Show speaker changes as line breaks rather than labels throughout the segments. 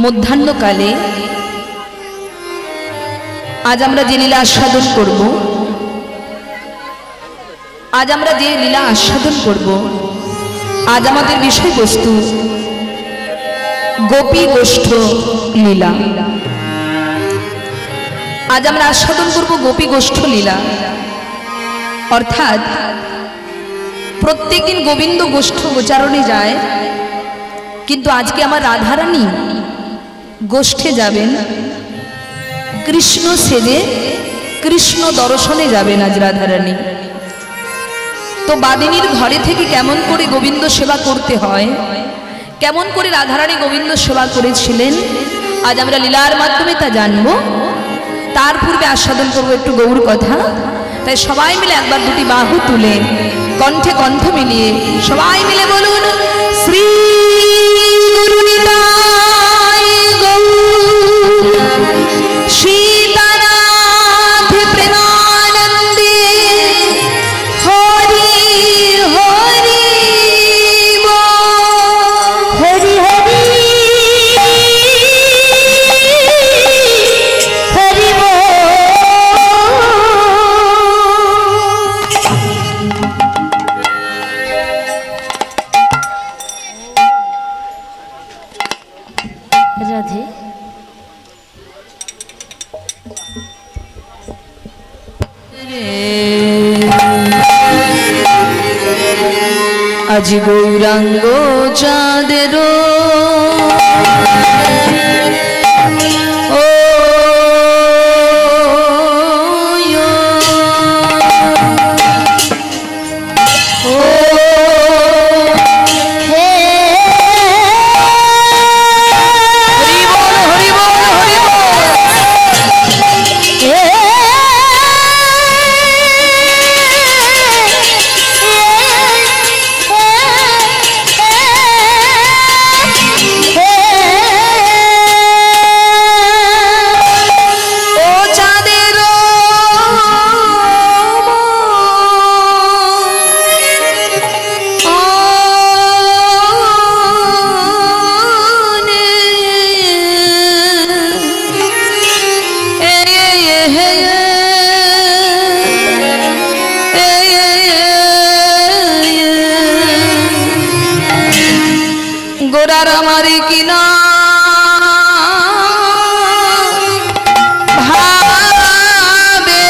মধ্যাহ্নকালে আজ আমরা যে লীলা আস্বাদন করব, আজ আমরা যে লীলা আস্বাদন করব, আজ আমাদের বিষয়বস্তু গোপী গোষ্ঠ লীলা। আজ আমরা আস্বাদন করব গোপী গোষ্ঠ লীলা, অর্থাৎ প্রত্যেকদিন গোবিন্দ গোষ্ঠ গোচারণে যায়, কিন্তু আজকে আমার রাধারানী গোষ্ঠে যাবেন, কৃষ্ণ সেজে কৃষ্ণ দর্শনে যাবেন আজ রাধারানী। তো বাদিনীর ঘরে থেকে কেমন করে গোবিন্দ সেবা করতে হয়, কেমন করে রাধারানী গোবিন্দ সেবা করেছিলেন, আজ আমরা লীলার মাধ্যমে তা জানবো। তার পূর্বে আস্বাদন করবো একটু গৌর কথা। তাই সবাই মিলে একবার দুটি বাহু তুলে কণ্ঠে কণ্ঠ মিলিয়ে সবাই মিলে বলুন, শ্রী গুরু নিতাই গৌর সীতানাথ প্রেমানন্দে হরি হরি হরি হরি হরি রাধে। আজ গৌরাঙ্গ চাঁদের গোরার আমারে কিনা ভাবে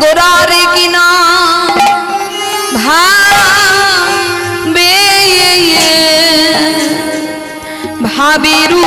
গোরারে কিনা ভাবে ভাবিরু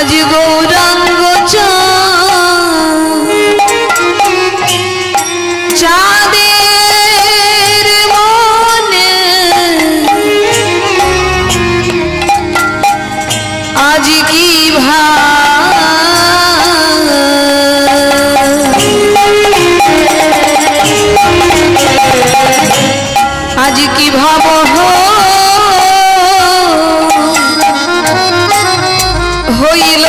আজ গৌরাঙ্গ চাঁদের মনে আজ কি আজ কি ভাব হইল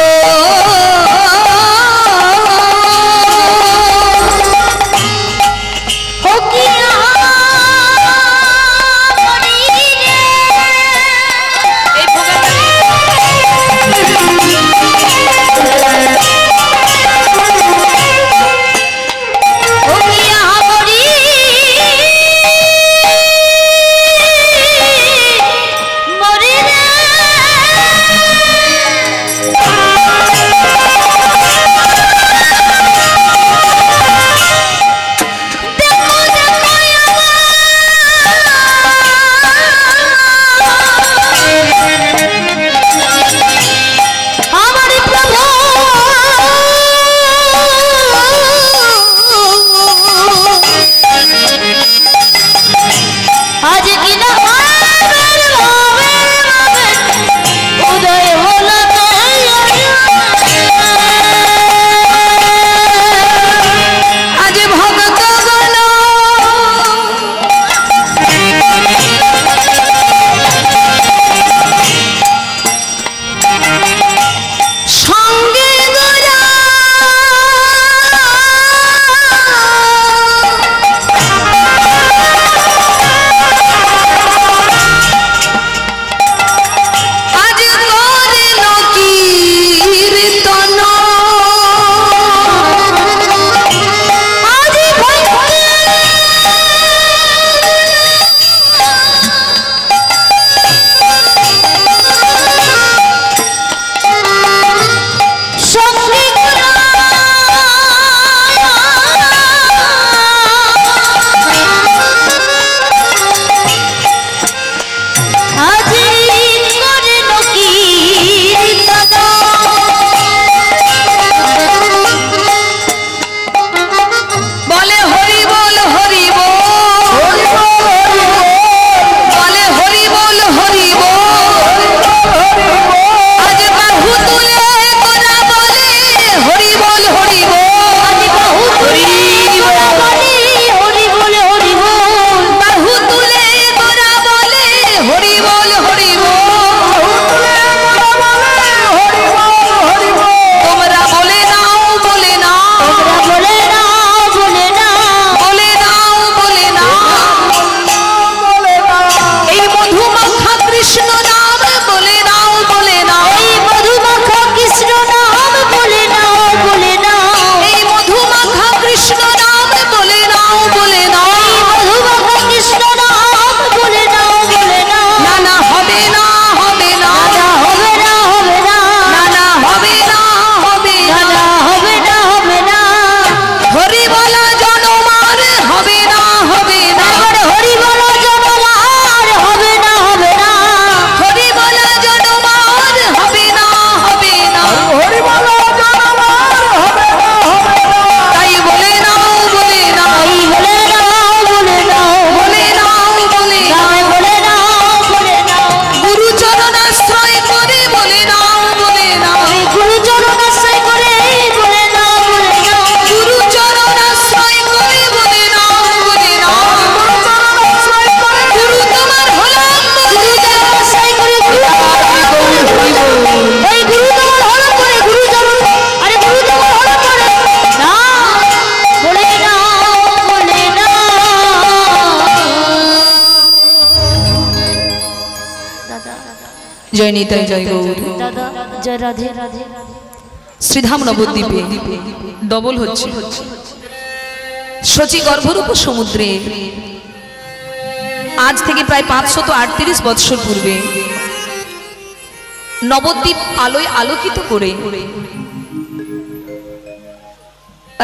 जय निताई जय गौर दादा जय राधे राधे श्रीधाम नवद्वीपे डबल होच्छे शची गर्भरूप समुद्रे आज থেকে প্রায় 538 বছর পূর্বে নবদ্বীপ আলোয় আলোকিত করে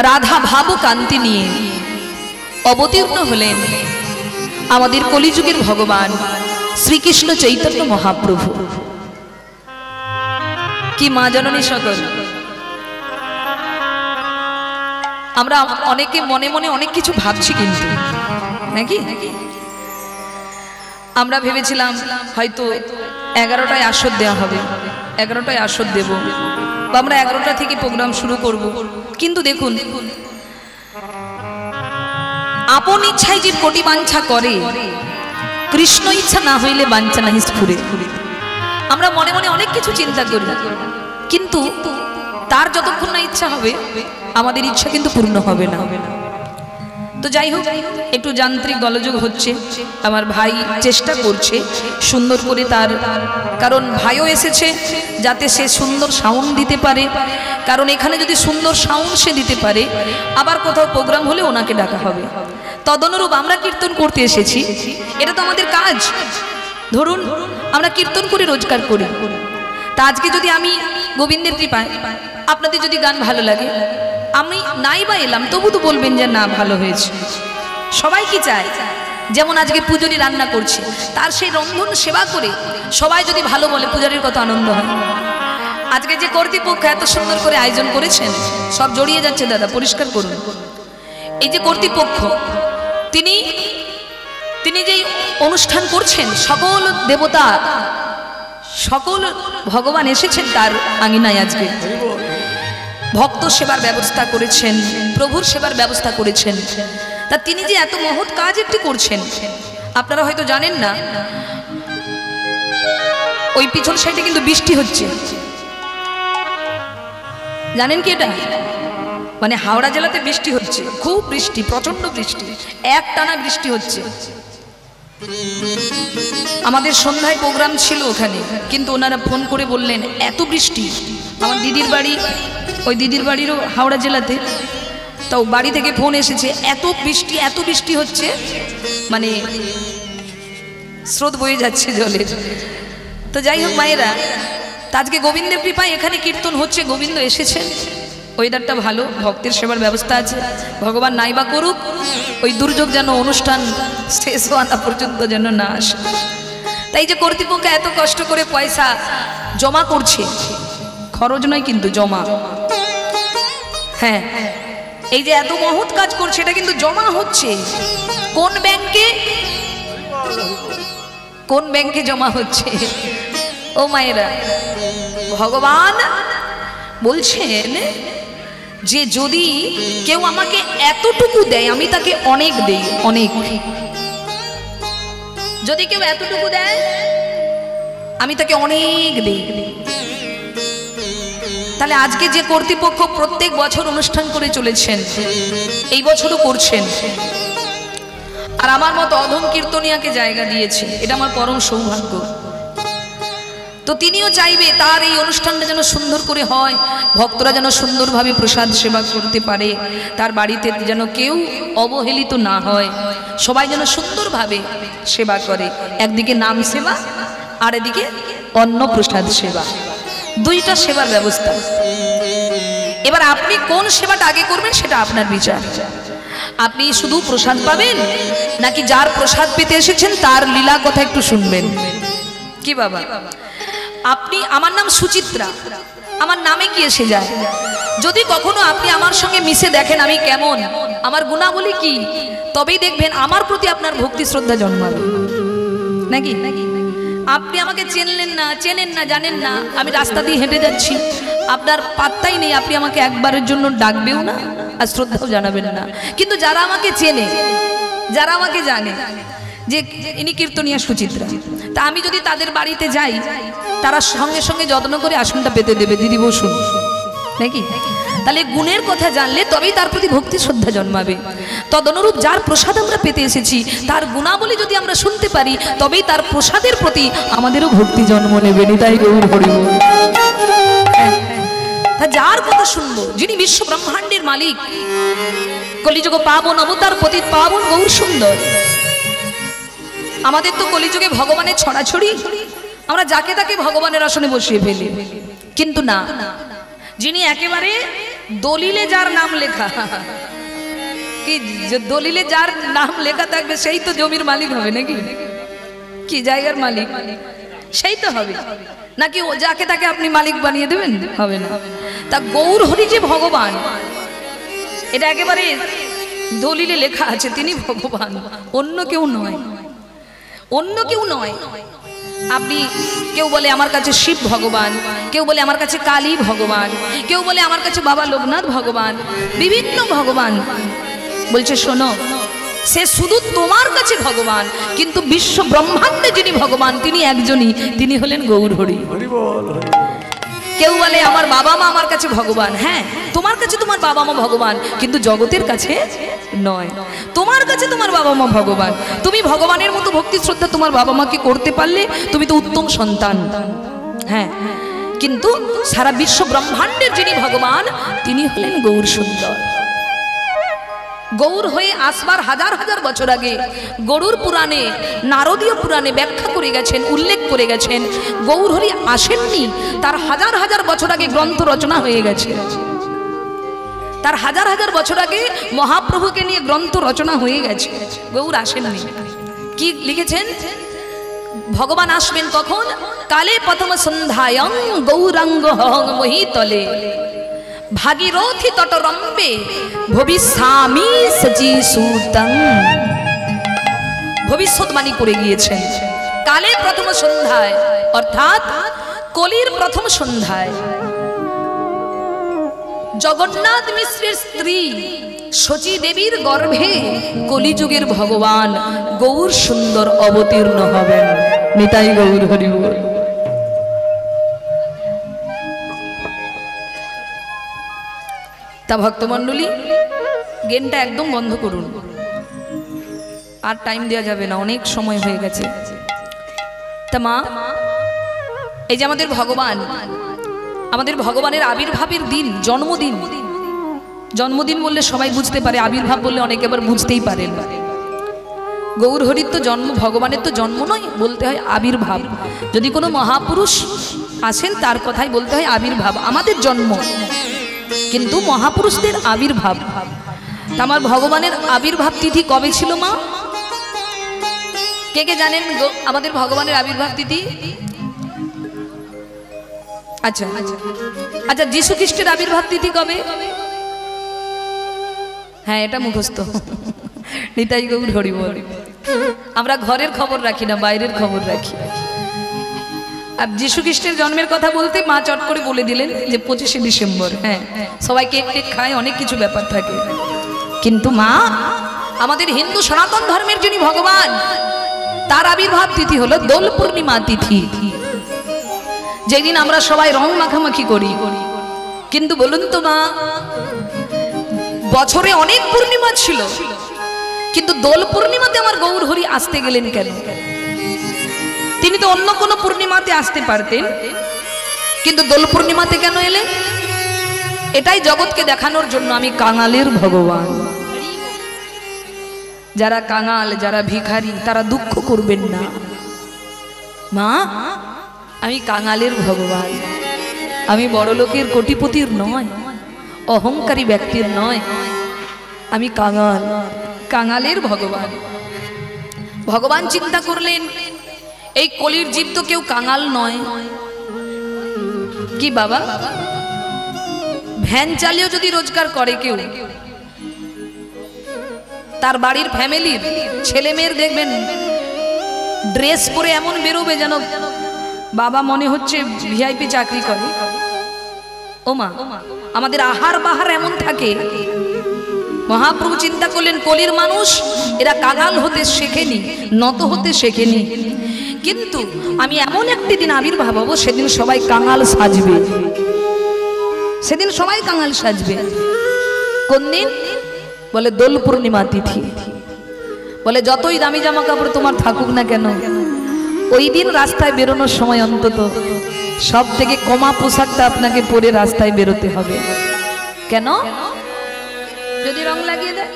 রাধা ভাব কান্তি নিয়ে অবতীর্ণ হলেন আমাদের কলিযুগের ভগবান শ্রীকৃষ্ণ চৈতন্য মহাপ্রভু। কি মা জননী সকল, আমরা অনেকে মনে মনে অনেক কিছু ভাবছি, কিন্তু নাকি আমরা ভেবেছিলাম হয়তো 11টায় আসর দেওয়া হবে, 11টায় আসর দেব, বা আমরা 11টা থেকে প্রোগ্রাম শুরু করব। কিন্তু দেখুন, আপন ইচ্ছায় যে কোটি বাঞ্ছা করে, কৃষ্ণ ইচ্ছা না হইলে বাঞ্ছা নাহি স্ফুরে। আমরা মনে মনে অনেক কিছু চিন্তা করি, কিন্তু তার যতক্ষণ না ইচ্ছা হবে আমাদের ইচ্ছা কিন্তু পূর্ণ হবে না। তো যাই হোক, একটু যান্ত্রিক গোলযোগ হচ্ছে, আমার ভাই চেষ্টা করছে সুন্দর করে তার, কারণ ভাইও এসেছে যাতে সে সুন্দর সাউন্ড দিতে পারে, কারণ এখানে যদি সুন্দর সাউন্ড সে দিতে পারে আবার কোথাও প্রোগ্রাম হলে ওনাকে ডাকা হবে। তদনুরূপ আমরা কীর্তন করতে এসেছি, এটা তো আমাদের কাজ। ধরুন আমরা কীর্তন করে রোজগার করি, তা আজকে যদি আমি গোবিন্দের কৃপায় আপনাদের যদি গান ভালো লাগে, আমি নাই বা এলাম, তবু তো বলবেন যে না ভালো হয়েছে। সবাই কি চায়, যেমন আজকে পূজারি রান্না করছে, তার সেই রন্ধন সেবা করে সবাই যদি ভালো বলে, পূজারির কত আনন্দ হয়। আজকে যে কর্তৃপক্ষ এত সুন্দর করে আয়োজন করেছেন, সব জড়িয়ে যাচ্ছে দাদা, পরিষ্কার করুন। এই যে কর্তৃপক্ষ, তিনি যেই অনুষ্ঠান করছেন, সকল দেবতা সকল ভগবান এসেছেন তার আঙিনায়, আজকে ভক্ত সেবার ব্যবস্থা করেছেন, প্রভুর সেবার ব্যবস্থা করেছেন। তা তিনি যে এত মহৎ কাজ একটি করছেন, আপনারা হয়তো জানেন না, ওই পিছন সাইডে কিন্তু বৃষ্টি হচ্ছে, জানেন কি এটা? মানে হাওড়া জেলাতে বৃষ্টি হচ্ছে, খুব বৃষ্টি, প্রচন্ড বৃষ্টি, একটানা বৃষ্টি হচ্ছে। আমাদের সন্ধ্যায় প্রোগ্রাম ছিল ওখানে, কিন্তু ওনারা ফোন করে বললেন এত বৃষ্টি। আমার দিদির বাড়ি, ওই দিদির বাড়িরও হাওড়া জেলাতে, তাও বাড়ি থেকে ফোন এসেছে এত বৃষ্টি হচ্ছে, মানে স্রোত বয়ে যাচ্ছে জলের। তো যাই হোক মায়েরা, আজকে গোবিন্দের কৃপায় এখানে কীর্তন হচ্ছে, গোবিন্দ এসেছে, ওয়েদারটা ভালো, ভক্তের সেবার ব্যবস্থা আছে। ভগবান নাইবা করুক ওই দুর্যোগ যেন অনুষ্ঠান শেষ হওয়া পর্যন্ত যেন না আসে। তাই যে কর্তৃপক্ষ এত কষ্ট করে পয়সা জমা করছে, খরচ নয় কিন্তু জমা, হ্যাঁ, এই যে এত মহৎ কাজ করছে এটা কিন্তু জমা হচ্ছে। কোন ব্যাংকে, কোন ব্যাংকে জমা হচ্ছে? ও মায়েরা, ভগবান বলছেন যে যদি কেউ আমাকে এতটুকু দেয় আমি তাকে অনেক দেই, অনেক। যদি কেউ এতটুকু দেয় আমি তাকে অনেক দেই। তাহলে আজকে যে কর্তৃপক্ষ প্রত্যেক বছর অনুষ্ঠান করে চলেছেন, এই বছরও করছেন, আর আমার মতো অধম কীর্তনিয়াকে জায়গা দিয়েছে, এটা আমার পরম সৌভাগ্য। তো তিনিও চাইবে তার এই অনুষ্ঠানটা যেন সুন্দর করে হয়, ভক্তরা যেন সুন্দরভাবে প্রসাদ সেবা করতে পারে, তার বাড়িতে যেন কেউ অবহেলিত না হয়, সবাই যেন সুন্দরভাবে সেবা করে। একদিকে নাম সেবা আর এদিকে অন্ন প্রসাদ সেবা, দুইটা সেবার ব্যবস্থা। এবার আপনি কোন সেবাটা আগে করবেন সেটা আপনার বিচার। আপনি শুধু প্রসাদ পাবেন, নাকি যার প্রসাদ পেতে এসেছেন তার লীলা কথা একটু শুনবেন? কি বাবা, আপনি, আমার নাম সুচিত্রা, আমার নামে কি এসে যায়? যদি কখনো আপনি আমার সঙ্গে মিশে দেখেন আমি কেমন, আমার গুণাবলী কি, তবেই দেখবেন আমার প্রতি আপনার ভক্তি শ্রদ্ধা জন্মাবে। নাকি আপনি আমাকে চেনেন না, জানেন না, আমি রাস্তা দিয়ে হেঁটে যাচ্ছি, আপনার পাত্তাই নেই, আপনি আমাকে একবারের জন্য ডাকবেও না আর শ্রদ্ধাও জানাবেন না। কিন্তু যারা আমাকে চেনে, যারা আমাকে জানে যে ইনি কীর্তনিয়া সুচিত্রা, তা আমি যদি তাদের বাড়িতে যাই, তারা সঙ্গে সঙ্গে যত্ন করে আসনটা পেতে দেবে, দিদি বসুন, নাকি? তাহলে গুণের কথা জানলে তবেই তার প্রতি ভক্তি শ্রদ্ধা জন্মাবে। তদনুরূপ যার প্রসাদ আমরা পেতে এসেছি তার গুণাবলী যদি আমরা শুনতে পারি, তবেই তার প্রসাদের প্রতি আমাদেরও ভক্তি জন্ম নেবে। নিতাই গৌর হরি বল। তা যার কথা শুনবো, যিনি বিশ্ব ব্রহ্মাণ্ডের মালিক, কলিযুগ পাবন অবতার পতিত পাবন গৌর সুন্দর। আমাদের তো কলিযুগে ভগবানের ছড়াছড়ি, আমরা যাকে তাকে ভগবানের আসনে বসিয়ে ফেলি। কিন্তু না, যিনি একেবারে দলিলে যার নাম লেখা, কি দলিলে যার নাম লেখা থাকবে সেই তো জমির মালিক হবে, নাকি? কি জায়গার মালিক? সেই তো হবে, নাকি ও যাকে তাকে আপনি মালিক বানিয়ে দেবেন? হবে না। তা গৌর হরি যে ভগবান, এটা একেবারে দলিলে লেখা আছে, তিনি ভগবান, অন্য কেউ নয়, অন্য কেউ নয়। আপনি কেউ বলে আমার কাছে শিব ভগবান, কেউ বলে আমার কাছে কালী ভগবান, কেউ বলে আমার কাছে বাবা লোকনাথ ভগবান, বিভিন্ন ভগবান। বলছে শোনো, সে শুধু তোমার কাছে ভগবান, কিন্তু বিশ্ব ব্রহ্মাণ্ডে যিনি ভগবান তিনি একজনই, তিনি হলেন গৌর হরি। কেউ বলে আমার বাবা মা আমার কাছে ভগবান, হ্যাঁ তোমার কাছে তোমার বাবা মা ভগবান, কিন্তু জগতের কাছে নয়। তোমার কাছে তোমার বাবা মা ভগবান, তুমি ভগবানের মতো ভক্তি শ্রদ্ধা তোমার বাবা মাকে করতে পারলে তুমি তো উত্তম সন্তান, হ্যাঁ। কিন্তু সারা বিশ্ব ব্রহ্মাণ্ডের যিনি ভগবান তিনি হলেন গৌর সুন্দর। গৌর হয়ে আসবার হাজার হাজার বছর আগে গরুর পুরাণে, নারদীয় পুরাণে ব্যাখ্যা করে গেছেন, উল্লেখ করে গেছেন, গৌর হরি আসেননি, তার হাজার হাজার বছর আগে গ্রন্থ রচনা হয়ে গেছে। তার হাজার হাজার বছর আগে মহাপ্রভুকে নিয়ে গ্রন্থ রচনা হয়ে গেছে, গৌর আসেননি। কি লিখেছেন? ভগবান আসবেন কখন? কালে প্রথম সন্ধ্যায়ং গৌরাঙ্গ মহিতলে ভাগীরথী তটরম্বে ভবিষ্যামি সচি সুতং। ভবিষ্যৎবাণী করে গিয়েছেন কালে প্রথম সন্ধ্যায়, অর্থাৎ কলির প্রথম সন্ধ্যায় জগন্নাথ মিশ্রের স্ত্রী শচী দেবীর গর্ভে কলিযুগের ভগবান গৌর সুন্দর অবতীর্ণ হবেন। নিতাই গৌর হরি বল। তা ভক্তমণ্ডলী, গেমটা একদম বন্ধ করুন, আর টাইম দেওয়া যাবে না, অনেক সময় হয়ে গেছে। তা মা, এই যে আমাদের ভগবান, আমাদের ভগবানের আবির্ভাবের দিন, জন্মদিন, জন্মদিন বললে সবাই বুঝতে পারে, আবির্ভাব বললে অনেকে আবার বুঝতেই পারেন। গৌর হরির তো জন্ম, ভগবানের তো জন্ম নয়, বলতে হয় আবির্ভাব। যদি কোনো মহাপুরুষ আসেন তার কথাই বলতে হয় আবির্ভাব, আমাদের জন্ম কিন্তু মহাপুরুষদের আবির্ভাব। আমার ভগবানের আবির্ভাব তিথি কবে ছিল মা? কে কে জানেন আমাদের ভগবানের আবির্ভাব তিথি? আচ্ছা আচ্ছা, যীশু খ্রিস্টের আবির্ভাব তিথি কবে? হ্যাঁ, এটা মুখস্থ। নিতাই গৌর হরি বল। আমরা ঘরের খবর রাখি না, বাইরের খবর রাখি। আর যীশু খ্রিস্টের জন্মের কথা বলতে মা চট করে বলে দিলেন যে 25শে ডিসেম্বর। হ্যাঁ, সবাই কেক টেক খায়, অনেক কিছু ব্যাপার থাকে, কিন্তু মা আমাদের হিন্দু সনাতন ধর্মের যিনি ভগবান তার আবির্ভাব তিথি হলো দোল পূর্ণিমা তিথি, যেদিন আমরা সবাই রং মাখামাখি করি। কিন্তু বলুন তো মা, বছরে অনেক পূর্ণিমা ছিল, কিন্তু দোল পূর্ণিমাতে আমার গৌর হরি আসতে গেলেন কেন? তিনি তো অন্য কোনো পূর্ণিমাতে আসতে পারতেন, কিন্তু দোল পূর্ণিমাতে কেন এলেন? এটাই জগৎকে দেখানোর জন্য আমি কাঙালের ভগবান। যারা কাঙাল, যারা ভিখারি, তারা দুঃখ করবেন না মা, আমি কাঙালের ভগবান। আমি বড় লোকের, কোটিপতির নয়, অহংকারী ব্যক্তির নয়, আমি কাঙাল, কাঙালের ভগবান। ভগবান চিন্তা করলেন এই কলির জীব তো কেউ কাঙাল নয়। কি বাবা, ভ্যান চালিয়েও যদি রোজগার করে কেউ, তার বাড়ির ফ্যামিলির ছেলে মেয়ের দেখবেন ড্রেস পরে এমন বেরোবে যেন বাবা মনে হচ্ছে ভিআইপি চাকরি করে। ও মা, আমাদের আহার বাহার এমন থাকে। মহাপ্রভু চিন্তা করলেন কলির মানুষ এরা কাঙাল হতে শেখেনি, নত হতে শেখেনি, কিন্তু আমি এমন একটি দিন আবির্ভাব হবো সেদিন সবাই কাঙাল সাজবে, সেদিন সবাই কাঙাল সাজবে। কোন দিন? বলে দোল পূর্ণিমা তিথি। বলে যতই দামি জামা কাপড় তোমার থাকুক না কেন, ওই দিন রাস্তায় বেরোনোর সময় অন্তত সব থেকে কমা পোশাকটা আপনাকে পরে রাস্তায় বেরোতে হবে। কেন? যদি রং লাগিয়ে দেয়,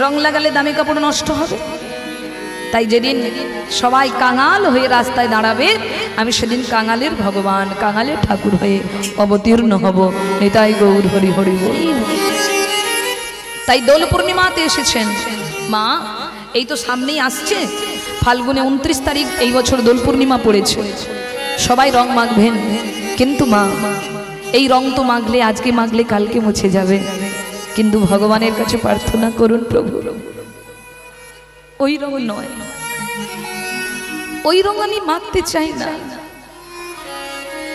রং লাগালে দামি কাপড় নষ্ট হবে। তাই যেদিন সবাই কাঙাল হয়ে রাস্তায় দাঁড়াবে, আমি সেদিন কাঙালের ভগবান, কাঙালের ঠাকুর হয়ে অবতীর্ণ হব। নিতাই গৌর হরি হরি বল। তাই দোল পূর্ণিমাতে এসেছেন মা, এই তো সামনেই আসছে ফাল্গুনে 29 তারিখ এই বছর দোল পূর্ণিমা পড়েছে, সবাই রং মাখবেন, কিন্তু মা এই রং তো মাখলে, আজকে মাখলে কালকে মুছে যাবে, কিন্তু ভগবানের কাছে প্রার্থনা করুন, প্রভু ওই রং নয়, ওই রং আমি মাখতে চাই না,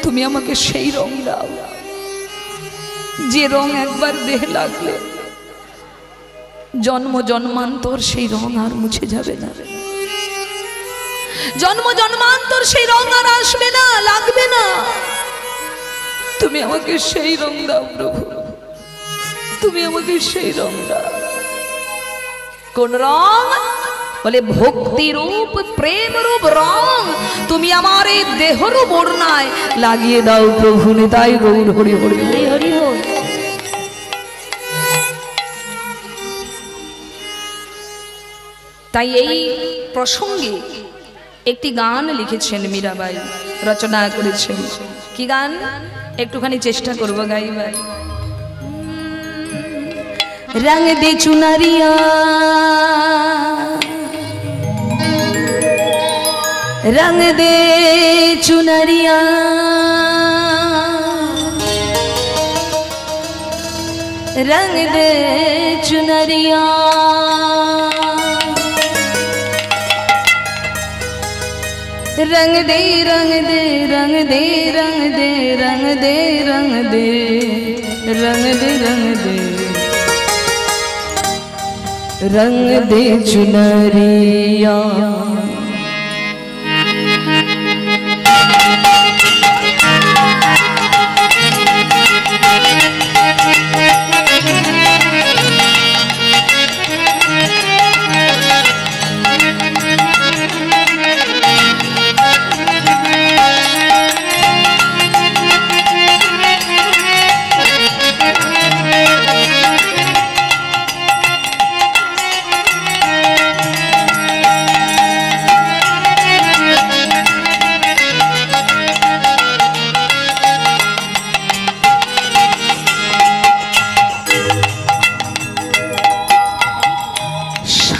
তুমি আমাকে সেই রং দাও যে রং একবার দেহে লাগলে জন্ম জন্মান্তর সেই রং আর মুছে যাবে না, জন্ম জন্মান্তর সেই রং আর আসবে না, লাগবে না, তুমি আমাকে সেই রং দাও প্রভু, তুমি আমাকে সেই রং দাও। কোন রং? বলে ভক্তি রূপ প্রেম রূপ রং তুমি আমার এই দেহরূপ ওড়নায় লাগিয়ে দাও প্রভু, নিতাই গৌর হরি হরি হরি হরি হরি। তাই এই প্রসঙ্গে একটি গান লিখেছেন মীরাবাই, রচনা করেছেন। কি গান? একটুখানি চেষ্টা করবো গাইবার। রঙ দে চুনরিয়া, রঙ দে চুনরিয়া, রঙ দে চুনরিয়া, रंग दे रंग दे रंग दे रंग दे रंग दे रंग दे रंग दे रंग दे रंग दे चुनरिया।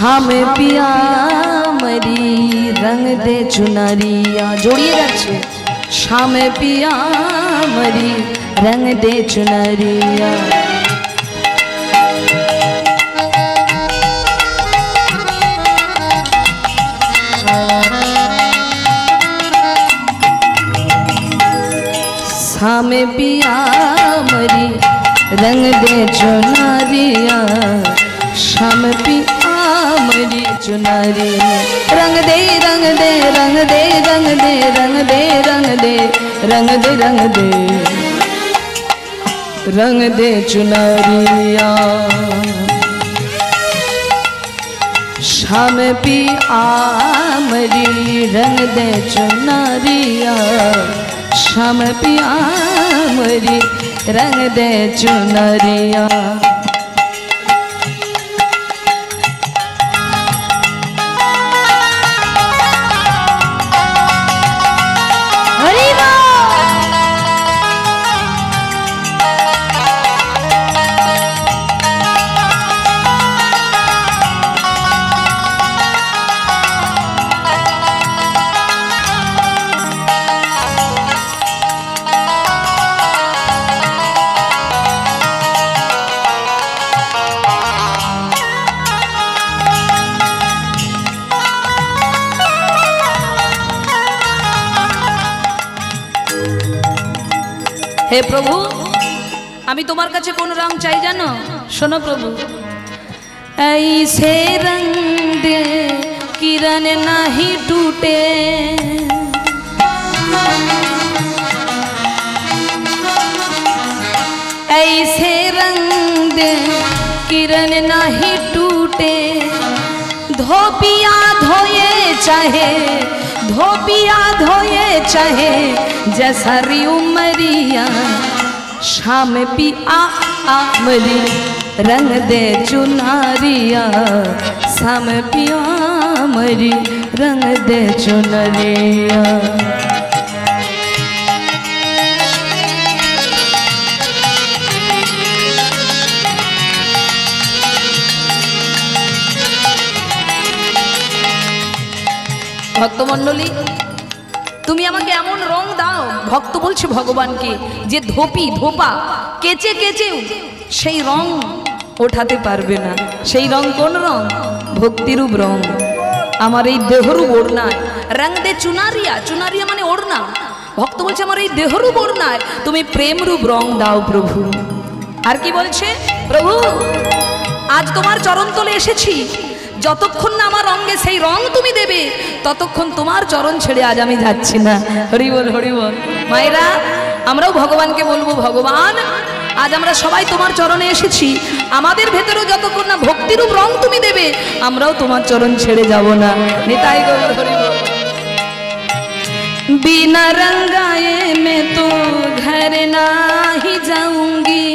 शाम पिया मरी रंग दे चुनरिया, जोड़िए जाच्छे। शाम पिया मरी रंग दे चुनरिया, शाम पिया मरी रंग दे चुनरिया, शाम पिया मरी चुनरी। रंग दे रंग दे रंग दे रंग दे रंग दे रंग दे रंग दे रंग दे रंग दे चुनरिया। शाम पिया मरी रंग दे चुनरिया, शाम पिया मरी रंग दे चुनरिया। हे प्रभु आमी तुम्हार काछे कोन रंग चाই জানো? শোনো प्रभु। ऐसे रंग दे किरण नहीं टूटे, ऐसे रंग दे किरण नहीं टूटे, धोपिया धोए चाहे धोपिया धोए चाहे जैसारी उमरिया। शाम पिया मरी रंग दे चुनरिया, शाम पिया मरी रंग दे चुनरिया। ভক্তমণ্ডলী, তুমি আমাকে এমন রং দাও, ভক্ত বলছে ভগবানকে, যে ধোপা কেচে কেচে সেই রং ওঠাতে পারবে না। সেই রং কোন রং? ভক্তিরূপ রং। আমার এই দেহরূপ ওড়নায় রং দে চুনারিয়া, চুনারিয়া মানে ওড়না। ভক্ত বলছে আমার এই দেহরূপ ওড়নায় তুমি প্রেমরূপ রং দাও প্রভু। আর কি বলছে? প্রভু আজ তোমার চরণ তলে এসেছি, যতক্ষণ না আমার অঙ্গে সেই রং তুমি দেবে ততক্ষণ তোমার চরণ ছেড়ে আজ আমি যাচ্ছি না। হরি বল, হরি বল। মায়েরা, আমরাও ভগবানকে বলবো, ভগবান আজ আমরা সবাই তোমার চরণে এসেছি, আমাদের ভেতরেও যতক্ষণ না ভক্তিরূপ রং তুমি দেবে আমরাও তোমার চরণ ছেড়ে যাব না। নিতাই গৌর হরি বল। बिना रंगाए मैं तो घर नहीं जाऊंगी,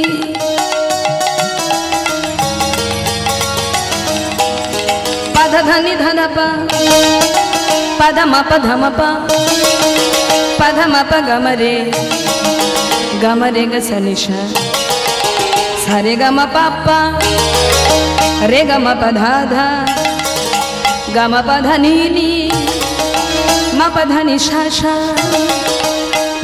पध धनि धन पा पध म पध म पा पध म प गम रे ग स नि सा सा रे ग म प पा रे ग म प धा धा ग म प ध नि नि म प ध नि सा सा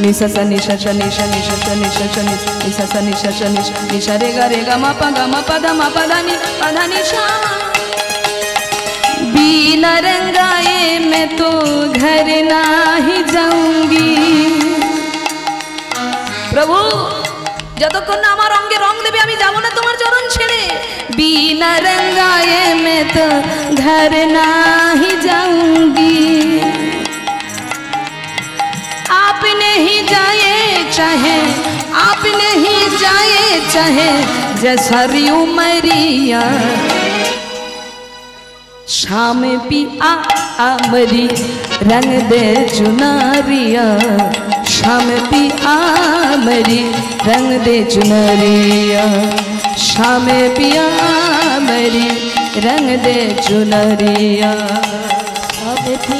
नि सा सा नि सा सा नि सा नि सा सा नि सा सा नि सा सा नि सा सा नि सा रे ग म प ध म प ध नि सा। बिना रंगाए मैं तो घर नहीं जाऊंगी। प्रभु যতক্ষণ না আমার অঙ্গে রং দেবে আমি যাব না তোমার চরণ ছেড়ে। बिना रंगाए मैं तो घर नहीं जाऊंगी, आप नहीं जाए चाहे, आप नहीं जाए चाहे जैसा उमरिया, शाम पी आमरी रंग दे चुनरिया, शाम पी आमरी रंग दे चुनरिया, शाम पी आमरी रंग दे चुनरिया, शाम पी